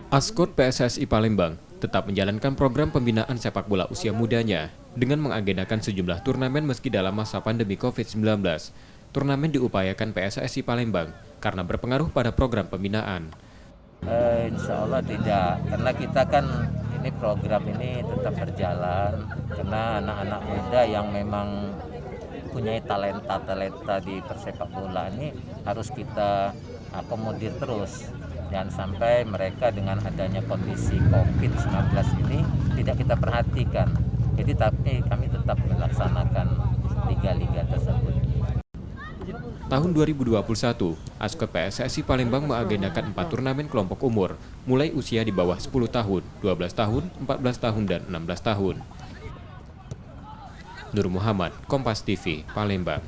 Askot PSSI Palembang tetap menjalankan program pembinaan sepak bola usia mudanya dengan mengagendakan sejumlah turnamen meski dalam masa pandemi COVID-19. Turnamen diupayakan PSSI Palembang karena berpengaruh pada program pembinaan. Insya Allah tidak, karena kita kan ini program ini tetap berjalan karena anak-anak muda yang memang punya talenta di persepak bola ini harus kita akomodir terus. Jangan sampai mereka dengan adanya kondisi COVID-19 ini tidak kita perhatikan. Jadi tapi kami tetap melaksanakan liga-liga tersebut. Tahun 2021, Askot PSSI Palembang mengagendakan 4 turnamen kelompok umur, mulai usia di bawah 10 tahun, 12 tahun, 14 tahun, dan 16 tahun. Nur Muhammad, Kompas TV, Palembang.